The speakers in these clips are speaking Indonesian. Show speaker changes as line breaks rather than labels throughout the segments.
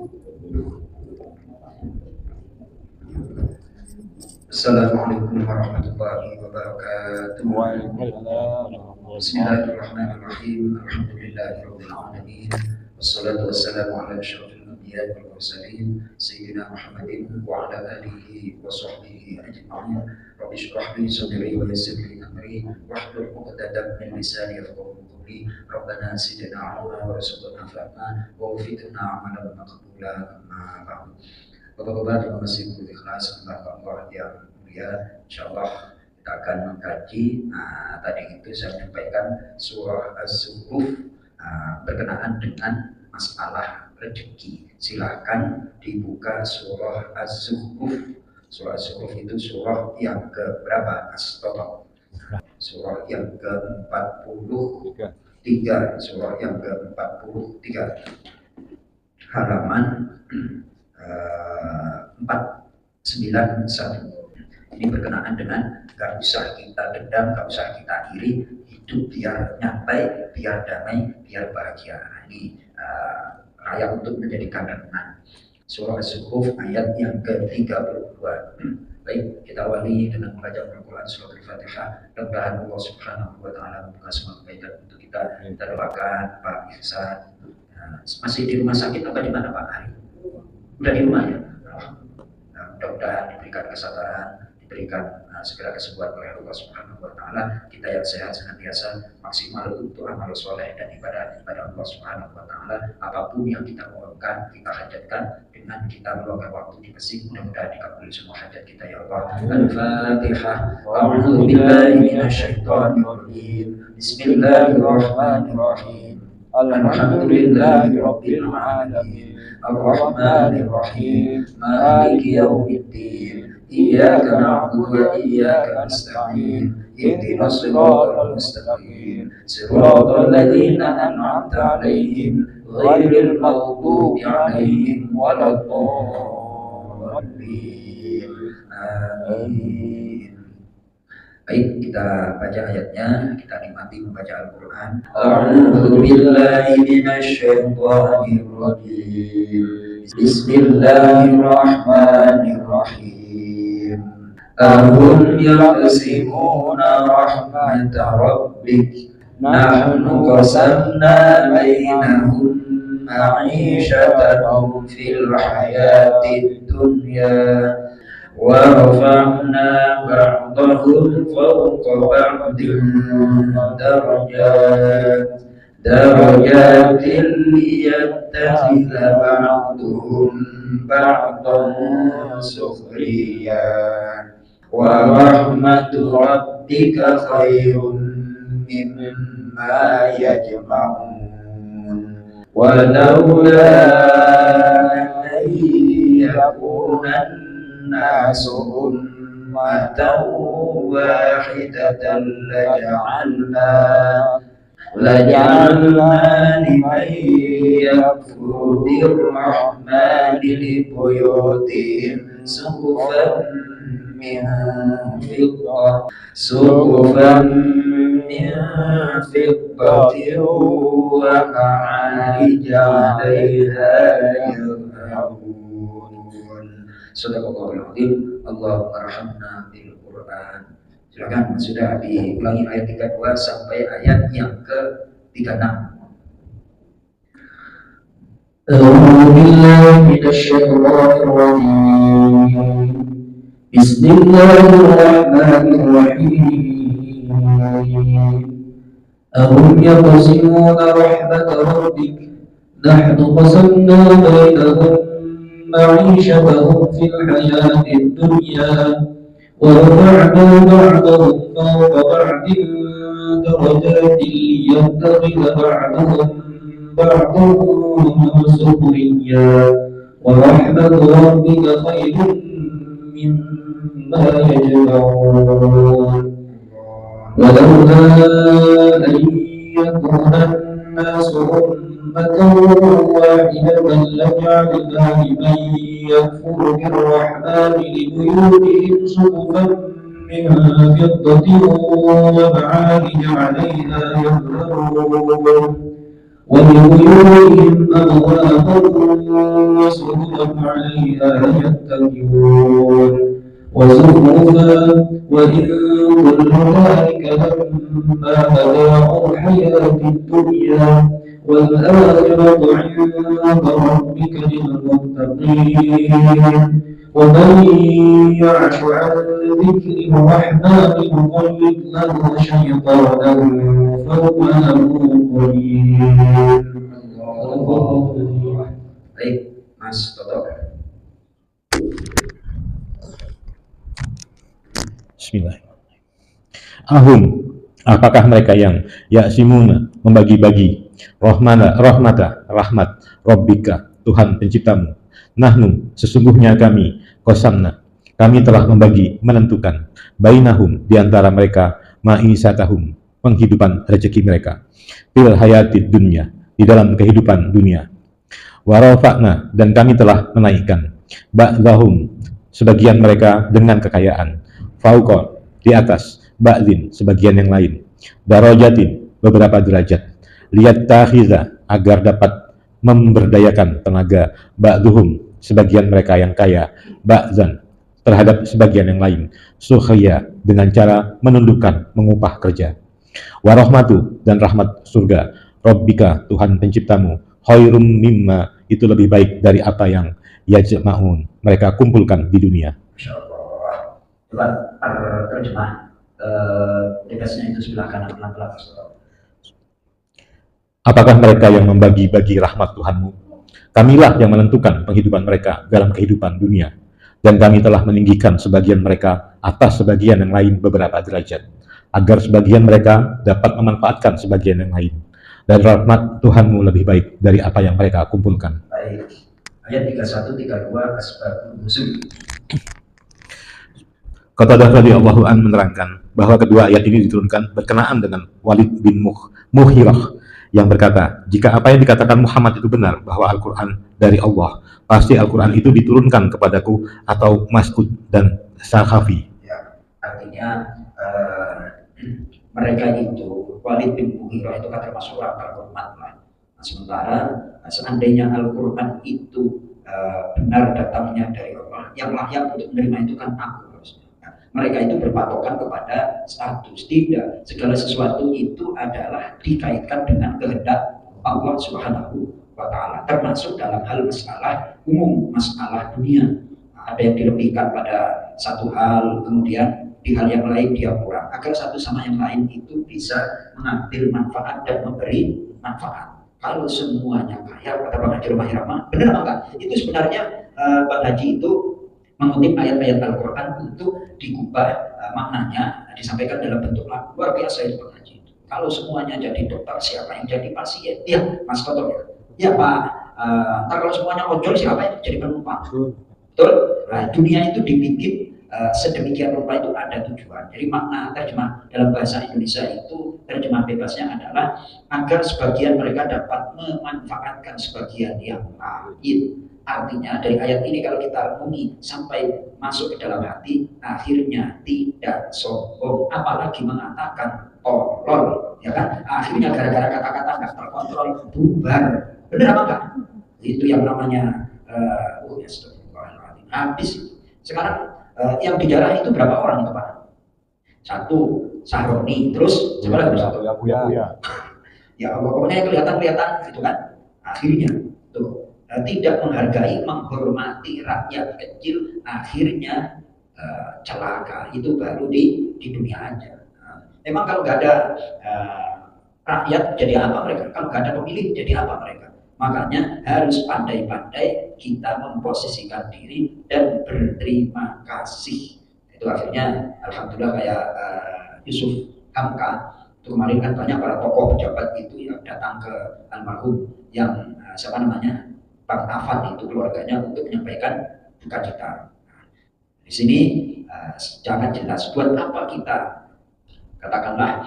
Assalamualaikum warahmatullahi wabarakatuh. Bismillahirrahmanirrahim. Alhamdulillahirabbil alamin. Wassalatu wassalamu ala asyrofil anbiya'i wal mursalin sayyidina Muhammadin wa ala alihi wa sahbihi ajma'in. Rabbi shrah li sadri wa yassir li amri wahlul 'uqdatam min lisani yafqahu qawli. Rabbana zidna 'ilma warzuqna fahma wa waffiqna 'amalan maqbula. Amma ba'du. Bapak-bapak yang masih berikhlas kepada Allah yang mulia, insyaallah kita akan mengkaji. Tadi itu saya menyampaikan surah Az-Zukhruf berkenaan dengan masalah rezeki. Silakan dibuka surah Az-Zukhruf. Surah Az-Zukhruf itu surah yang ke berapa? Tolong. Surah yang ke-43. Surah yang ke-43. Halaman 491. Ini berkenaan dengan gak usah kita dendam, gak usah kita iri, hidup biar nyantai, biar damai, biar bahagia. Ini layak untuk menjadikan renungan. Surah Az-Zukhruf ayat yang ke-32. Baik, kita awali dengan membaca Al-Quran surah Al-Fatihah. Mudah-mudahan Allah Subhanahu wa taala membuka semua kebaikan untuk kita. Kita doakan Pak Ihsan masih di rumah sakit apa di mana Pak Hari? Udah di rumah ya. Mudah-mudahan diberikan kesabaran, diberikan segera kesembuhan oleh Allah Subhanahu wa taala. Kita yang sehat senantiasa maksimal untuk amal soleh dan ibadah kepada Allah Subhanahu wa taala. Apapun yang kita mohonkan, kita hajatkan dengan kita meluangkan waktu di masjid, mudah-mudahan dikabul semua hajat kita ya Allah. Al-Fatihah. A'udzu billahi minasyaitonir rajim. Bismillahirrahmanirrahim. Alhamdulillahi rabbil alamin. Ar-Rahmanir Rahim. Maliki yaumiddin. Iyyaka na'budu wa iyyaka nasta'in. Ihdinas siratal mustaqim. Siratal ladzina an'amta 'alaihim ghairil maghdubi 'alaihim waladdallin. Amin. Baik, kita baca ayatnya, kita nikmati membaca Al-Quran. A'udzu billahi minasyaitonir rajim. Bismillahirrahmanirrahim. Ahum yaqsimuna rahmata rabbik. Nahnu qasamna bainahum ma'ishatahum fil hayatid dunya. ورفعنا بعضهم فوق بعض درجات ليتخذ بعضهم بعضا سخريا ورحمة ربك خير مما يجمعون ولولا أن يكون الناس أمة واحدة لجعلنا لمن يكفر بالرحمن لبيوتهم سقفا من فضة ومعارج عليها يظهرون. Sadaqallahul azim. Allahumma arhamna bil Qur'an. Silakan sudah diulangi ayat 32 sampai ayat yang ke-36. A'udzu billahi minasyaitonir rajim. Bismillahirrahmanirrahim. Ahum yaqsimuna rahmata rabbik. Nahnu qasamna bainahum معيشتهم في الحياة الدنيا ورفعنا بعضهم فوق بعض درجات ليتخذ بعضهم بعضا سخريا ورحمة ربك خير مما يجمعون ولولا أن يكون الناس أمة واحدة لجعلنا لمن يكفر بالرحمن لبيوتهم سقفا من فضة ومعارج عليها يظهرون
ولبيوتهم أبوابا وسررا عليها يتكئون وزخرفا وإن كل ذلك لما متاع الحياة الدنيا والآخرة عند ربك للمتقين ومن يعش عن ذكر الرحمن نقيض له شيطانا فهو له قرين.
Baik, Mas Toto.
Bismillahirrahmanirrahim. Ahum, apakah mereka yang yaksimuna membagi-bagi rahmat Rabbika Tuhan penciptamu, nahnu sesungguhnya kami qasamna kami telah membagi menentukan bainahum di antara mereka ma'isatahum penghidupan rezeki mereka fil hayatid dunya di dalam kehidupan dunia warafa'na dan kami telah menaikkan ba'dahum sebagian mereka dengan kekayaan fauqa di atas ba'din sebagian yang lain darajatin beberapa derajat liat takhiza agar dapat memberdayakan tenaga ba'duhum sebagian mereka yang kaya ba'zan terhadap sebagian yang lain sukhriya dengan cara menundukkan mengupah kerja warahmatu dan rahmat surga Rabbika Tuhan penciptamu khairum mimma itu lebih baik dari apa yang yajma'un mereka kumpulkan di dunia.
Masya Allah. Coba terjemah tegasnya itu sebelah kanan pelan-pelan.
Apakah mereka yang membagi-bagi rahmat Tuhanmu? Kamilah yang menentukan penghidupan mereka dalam kehidupan dunia. Dan kami telah meninggikan sebagian mereka atas sebagian yang lain beberapa derajat, agar sebagian mereka dapat memanfaatkan sebagian yang lain. Dan rahmat Tuhanmu lebih baik dari apa yang mereka kumpulkan.
Baik. Ayat 31, 32, Asbabun Nuzul.
Qatadah radhiyallahu an menerangkan bahwa kedua ayat ini diturunkan berkenaan dengan Walid bin Mughirah yang berkata, jika apa yang dikatakan Muhammad itu benar, bahwa Al-Quran dari Allah, pasti Al-Quran itu diturunkan kepadaku atau Mas'ud dan Sakhafi.
Ya, artinya mereka itu, Walid bin Mughirah itu kan termasuk orang terhormat lah. Nah, sementara seandainya Al-Quran itu benar datangnya dari Allah, yang layak untuk menerima itu kan aku. Mereka itu berpatokan kepada status, tidak segala sesuatu itu adalah dikaitkan dengan kehendak Allah Subhanahu wa Ta'ala, termasuk dalam hal masalah umum, masalah dunia. Ada yang dilebihkan pada satu hal, kemudian di hal yang lain dia kurang, agar satu sama yang lain itu bisa mengambil manfaat dan memberi manfaat. Kalau semuanya kaya, kata Bang Haji Rumah Irama, benar enggak? Itu sebenarnya Bang Haji itu mengutip ayat-ayat Al-Quran untuk diubah maknanya, disampaikan dalam bentuk lagu. Luar biasa itu Bang Haji. Kalau semuanya jadi dokter, siapa yang jadi pasien? Ya, Mas Toto ya. Ya Pak, ntar kalau semuanya ojol, siapa yang jadi penumpang? Betul? Nah, dunia itu dibikin sedemikian rupa itu ada tujuan. Jadi makna terjemah dalam bahasa Indonesia itu, terjemah bebasnya adalah agar sebagian mereka dapat memanfaatkan sebagian yang lain. Artinya dari ayat ini kalau kita renungi sampai masuk ke dalam hati, akhirnya tidak sombong, apalagi mengatakan tolol, ya kan? Akhirnya gara-gara kata-kata nggak terkontrol bubar, bener apa enggak? Itu yang namanya habis. Sekarang yang dijarah itu berapa orang itu Pak? Satu, Sahroni, terus siapa lagi satu? Ya Allah, pokoknya kelihatan gitu kan? Akhirnya tuh. Tidak menghargai, menghormati rakyat kecil, akhirnya celaka. Itu baru di dunia aja. Memang kalau nggak ada rakyat jadi apa mereka? Kalau nggak ada pemilih jadi apa mereka? Makanya harus pandai-pandai kita memposisikan diri dan berterima kasih. Itu akhirnya alhamdulillah kayak Yusuf Hamka itu kemarin kan banyak para tokoh pejabat itu yang datang ke almarhum yang siapa namanya Bang Afan itu keluarganya untuk menyampaikan duka cita. Di sini jangan jelas buat apa kita katakanlah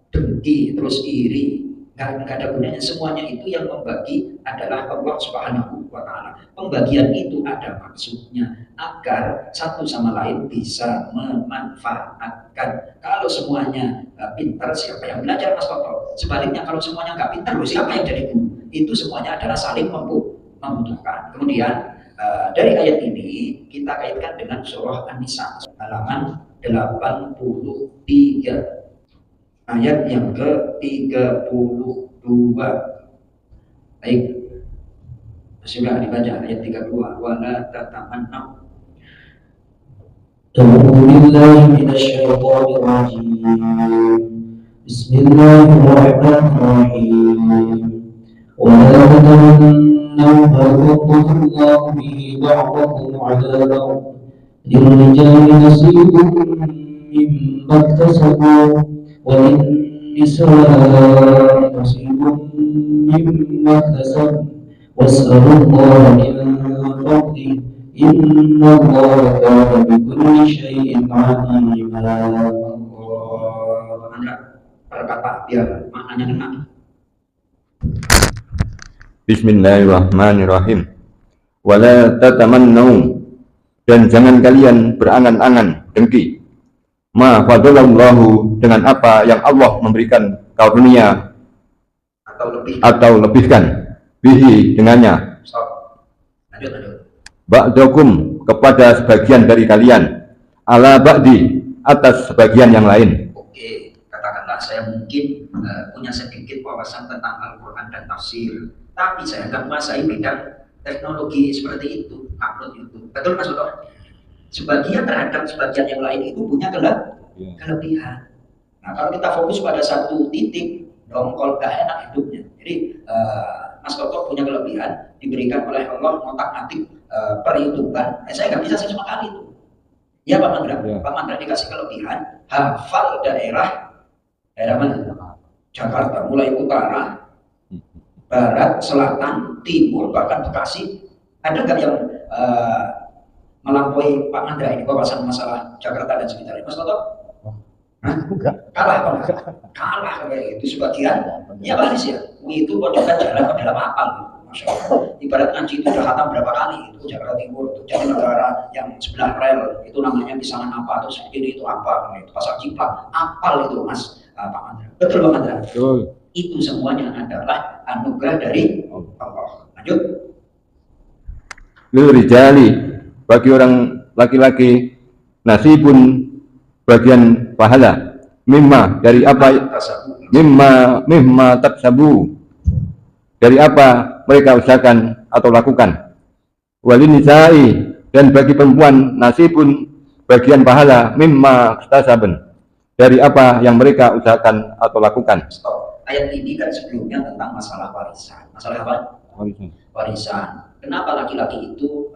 dengki terus iri nggak ada gunanya. Semuanya itu yang membagi adalah Allah Subhanahu wa Ta'ala. Pembagian itu ada maksudnya agar satu sama lain bisa memanfaatkan. Kalau semuanya pintar, siapa yang belajar, Mas Toto? Sebaliknya kalau semuanya nggak pintar, siapa yang jadi guru? Itu semuanya adalah saling membutuhkan. Kemudian dari ayat ini kita kaitkan dengan surah An-Nisa halaman 83. Ayat yang ke-32. Baik. Sudah dibaca ayat 32. Wala tatamannaw.
أعوذ بالله من الشيطان الرجيم بسم الله الرحمن الرحيم ولا تتمنوا ما فضل الله به بعضكم على بعض للرجال نصيب مما اكتسبوا وللنساء نصيب مما اكتسبن واسألوا الله من فضله إن الله كان بكل شيء عليما.
Berkata biar maknanya kena.
Bismillahirrahmanirrahim. Wala tatamannau, dan jangan kalian berangan-angan dengki, ma fadalallahu, dengan apa yang Allah memberikan karunia atau lebihkan, bihi, dengannya, ba'dakum, kepada sebagian dari kalian, ala ba'di, atas sebagian yang lain.
Oke, katakanlah saya mungkin punya sedikit wawasan tentang Al-Quran dan tafsir, tapi saya nggak menguasai bidang teknologi seperti itu, upload YouTube. Betul Mas Oto? Sebagian terhadap sebagian yang lain itu punya kelebihan. Nah, kalau kita fokus pada satu titik, dongkol gak enak hidupnya. Jadi Mas Toto punya kelebihan, diberikan oleh Allah ngotak-ngatik per YouTuber. Saya nggak bisa sama kali itu. Ya Pak Mandra, Pak Mandra dikasih kelebihan, hafal daerah mana? Jakarta, mulai utara, barat, selatan, timur, bahkan Bekasi. Ada nggak yang melampaui Pak Mandra ini wawasan masalah Jakarta dan sekitarnya? Mas Toto? Kalah apa enggak? Kalah kayak itu sebagian. Ya baris ya. Itu pojokan jalan dalam apal. Masya Allah. Ibarat ngaji itu udah khatam berapa kali itu Jakarta Timur itu jadi negara yang sebelah rel itu namanya pisangan apa atau segini itu apa itu pasar Ciplak apal itu Mas Pak Mandra. Betul Pak Mandra? Betul. Itu semuanya adalah anugerah dari Allah. Lanjut.
Lil rijali, bagi orang laki-laki, nasibun, bagian pahala, mimma, dari apa, mimma taksabu, dari apa mereka usahakan atau lakukan. Walin nisa'i, dan bagi perempuan, nasibun, bagian pahala, mimma iktasaben, dari apa yang mereka usahakan atau lakukan.
Stop. Ayat ini kan sebelumnya tentang masalah warisan. Masalah apa? Warisan. Kenapa laki-laki itu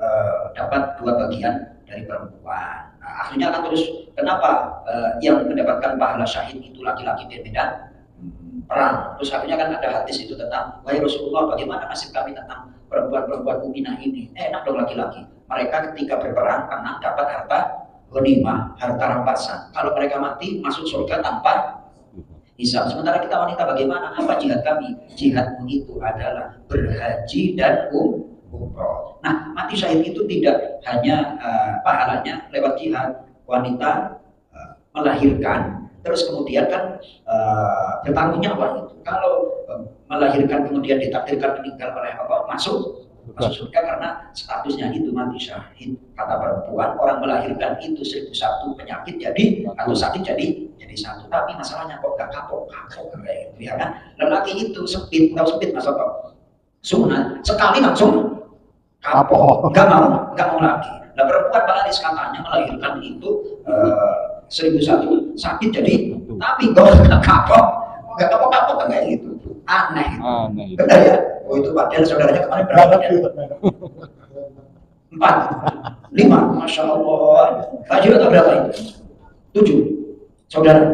dapat dua bagian dari perempuan? Nah, akhirnya kan terus kenapa yang mendapatkan pahala syahid itu laki-laki berbeda perang? Terus akhirnya kan ada hadis itu tentang wahai Rasulullah, bagaimana nasib kami tentang perempuan-perempuan mukminah ini? Enak dong laki-laki. Mereka ketika berperang karena dapat harta ghanimah, harta rampasan. Kalau mereka mati masuk surga tanpa hisab. Sementara kita wanita bagaimana? Apa jihad kami? Jihadmu itu adalah berhaji dan umroh. Nah, mati syahid itu tidak hanya pahalanya lewat jihad. Wanita melahirkan, terus kemudian kan bertanggung jawab itu. Kalau melahirkan kemudian ditakdirkan meninggal oleh Allah, masuk surga karena statusnya itu mati syahid. Kata perempuan, orang melahirkan itu 1001 penyakit jadi atau sakit jadi satu. Tapi masalahnya kok gak kapok kayak gitu ya kan? Lelaki itu sempit, tahu sempit Mas Toto? Sunat sekali langsung kapok, nggak mau lagi. Nah perempuan Pak Aris katanya melahirkan itu 1001 sakit jadi, tapi kok nggak kapok kan kayak gitu. Aneh. Benar ya? Oh itu Pak Del saudaranya kemarin berapa ya? 4, 5, Masya Allah. Haji atau berapa itu? 7 saudara.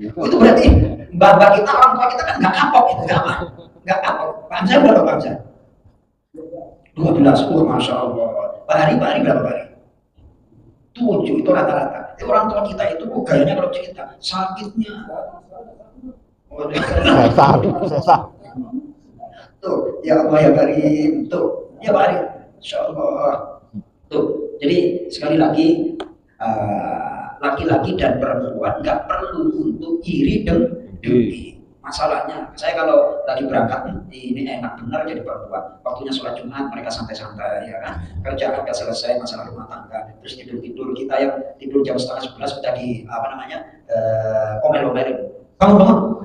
Itu berarti mbak kita, orang tua kita kan nggak kapok itu, nggak kapok. Pak Hamzah berapa Pak Hamzah? 12, Masya Allah. Pak Hari berapa hari? 7 itu rata-rata. Orang tua kita itu gayanya kalau cerita sakitnya
Sesah.
Tuh, ya Allah ya Karim, tuh, ya Pak Arif, Insya Allah. Tuh, jadi sekali lagi laki-laki dan perempuan nggak perlu untuk iri dan dengki. Masalahnya, saya kalau lagi berangkat ini enak benar jadi perempuan. Waktunya sholat Jumat mereka santai-santai ya kan. Kerjaan nggak selesai masalah rumah tangga, terus tidur-tidur kita yang tidur jam 10:30 sudah di apa namanya omel-omelin. Bangun.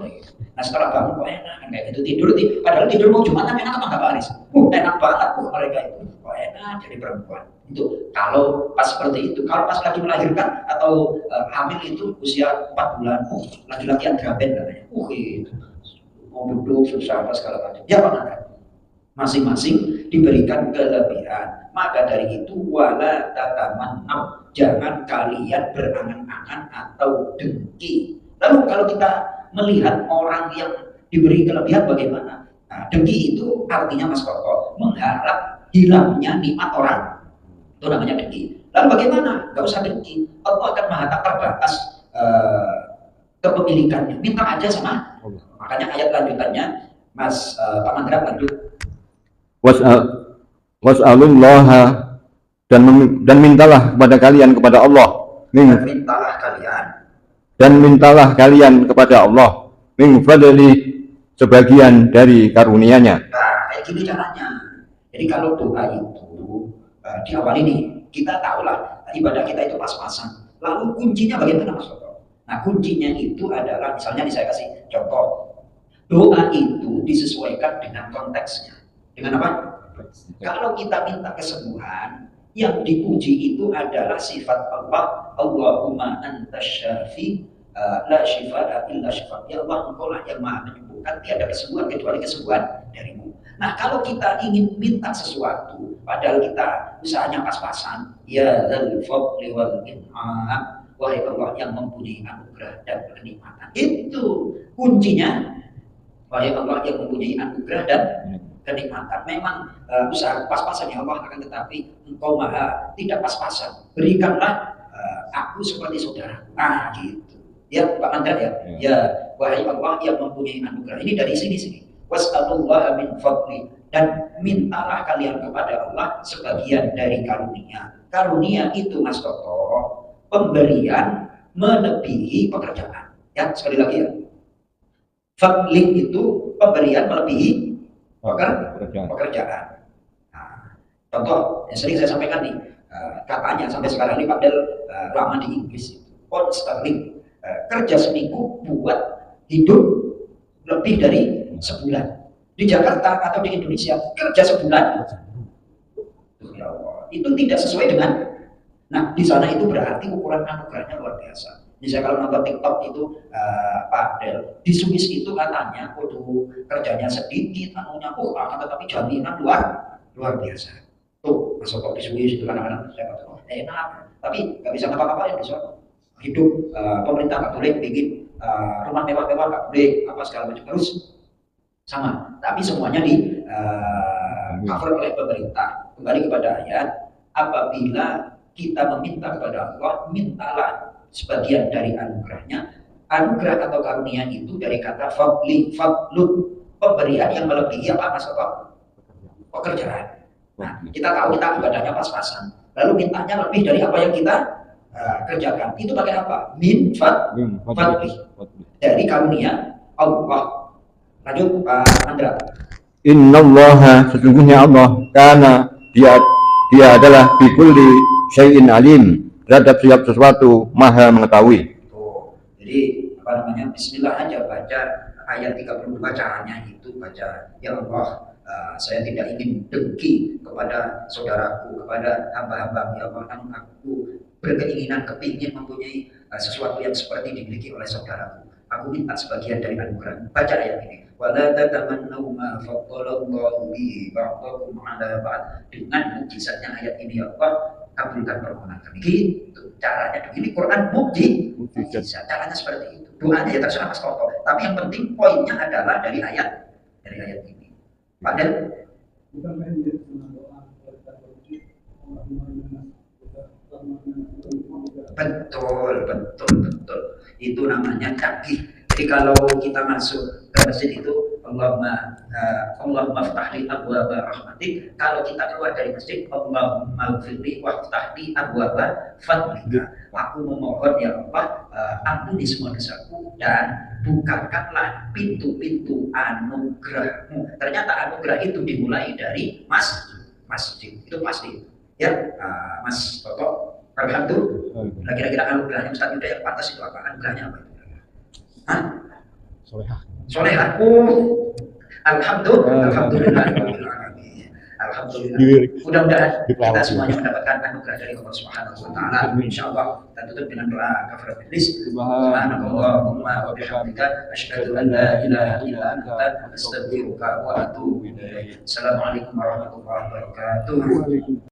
Nah setelah bangun kok enak kan kayak gitu tidur, padahal tidur mau Jumatan enak apa nggak Pak Aris? Enak banget mereka itu, kok enak jadi perempuan. Itu kalau pas seperti itu, kalau pas lagi melahirkan atau hamil itu usia 4 bulan, lagi latihan graben katanya, itu mau duduk susah apa segala macam. Ya Pak, masing-masing diberikan kelebihan. Maka dari itu wala tatamannau, jangan kalian berangan-angan atau dengki. Lalu kalau kita melihat orang yang diberi kelebihan bagaimana? Nah, dengki itu artinya Mas Koko mengharap hilangnya nikmat orang. Itu namanya dengki. Lalu bagaimana? Gak usah dengki. Allah akan maha tak terbatas kepemilikannya. Minta aja sama. Makanya ayat lanjutannya, Mas Pak Mandra lanjut.
Was'alullaha dan mintalah kepada kalian kepada Allah.
Mintalah kalian.
Dan mintalah kalian kepada Allah min fadli, sebagian dari karunia-Nya.
Nah, kayak gini caranya. Jadi kalau doa itu diawali nih, kita tahulah ibadah kita itu pas-pasan. Lalu kuncinya bagaimana Mas Toto? Nah, kuncinya itu adalah misalnya saya kasih contoh. Doa itu disesuaikan dengan konteksnya. Dengan apa? Kalau kita minta kesembuhan, yang dipuji itu adalah sifat Allah. Allahumma antas syafi la syifaa illa syifaa. Ya Allah, Engkau lah yang maha menyembuhkan, tiada kesembuhan kecuali kesembuhan darimu. Nah, kalau kita ingin minta sesuatu, padahal kita usahanya pas-pasan, ya dzal fadli wal in'am, wahai Allah yang mempunyai anugerah dan kenikmatan. Itu kuncinya. Wahai Allah yang mempunyai anugerah dan kenikmatan. Memang usaha pas-pasan ya Allah, akan tetapi Engkau maha tidak pas-pasan. Berikanlah aku seperti saudara. Nah, gitu. Ya, Pak Mandra ya. Ya, wahai Allah yang mempunyai anugerah. Ini dari sini. Was'alullaha min fadli, dan mintalah kalian kepada Allah sebagian dari karunia. Karunia itu Mas Toto, pemberian melebihi pekerjaan. Ya, sekali lagi ya. Fadli itu pemberian melebihi pekerjaan. Nah, contoh yang sering saya sampaikan nih, katanya sampai sekarang ini Pak Del lama di Inggris, pound sterling, kerja seminggu buat hidup lebih dari sebulan. Di Jakarta atau di Indonesia kerja sebulan, ya Allah, itu tidak sesuai dengan. Nah, di sana itu berarti ukuran anugerahnya luar biasa. Misalnya kalau nonton TikTok itu Pak Del di Swiss itu katanya kerjanya sedikit, anunya tetapi jaminan luar biasa. Tuh masuk kok di Swiss itu kadang-kadang saya kata enak, tapi nggak bisa ngapa-ngapain di sana. Hidup pemerintah nggak boleh bikin rumah mewah-mewah, nggak boleh apa segala macam, terus sama. Tapi semuanya di cover oleh pemerintah. Kembali kepada ayat, apabila kita meminta kepada Allah, mintalah sebagian dari anugerahnya. Anugerah atau karunia itu dari kata fadlun, pemberian yang melebihi apa Mas Toto? Pekerjaan. Nah, kita tahu kita ibadahnya pas-pasan, lalu mintanya lebih dari apa yang kita kerjakan. Itu pakai apa? Min fadli, dari karunia Allah. Lanjut Pak Andra.
Innallaha, sesungguhnya Allah, karena dia adalah bikulli syai'in alim, terhadap setiap sesuatu maha mengetahui.
Jadi apa namanya, bismillah aja baca ayat 32, caranya itu baca, ya Allah, saya tidak ingin dengki kepada saudaraku, kepada hamba-hamba, ya Allah, namun aku berkeinginan, kepingin mempunyai sesuatu yang seperti dimiliki oleh saudaraku. Aku minta sebagian dari anugerah. Baca ayat ini. Wala tatamannau ma faddalallahu bihi ba'dakum 'ala ba'd. Dengan mukjizatnya ayat ini ya Allah, kabulkan permohonan kami. Gitu caranya. Ini Quran mukjizat. Caranya seperti itu. Doanya ya terserah Mas Toto. Tapi yang penting poinnya adalah dari ayat ini. Pak Del. Betul. Itu namanya canggih. Jadi kalau kita masuk ke masjid itu Allahumma ftahli abwaba rahmatik. Kalau kita keluar dari masjid, Allahumma ghfirli waftahli abwaba fadlika. Aku memohon ya Allah, ampuni semua dosaku dan bukakanlah pintu-pintu anugerahmu. Ternyata anugerah itu dimulai dari masjid. Itu pasti. Ya, Mas Toto, alhamdulillah. Kira-kira anugerahnya Ustaz Yuda yang pantas itu apa? Anugerahnya apa? Hah? Solehah. Alhamdulillah. Alhamdulillah. Mudah-mudahan kita semuanya mendapatkan anugerah dari Allah Subhanahu wa taala. Insyaallah kita tutup dengan doa kafaratul majlis. Subhanallahumma wa bihamdika asyhadu an la ilaha illa anta astaghfiruka wa atubu ilaik. Assalamualaikum warahmatullahi wabarakatuh.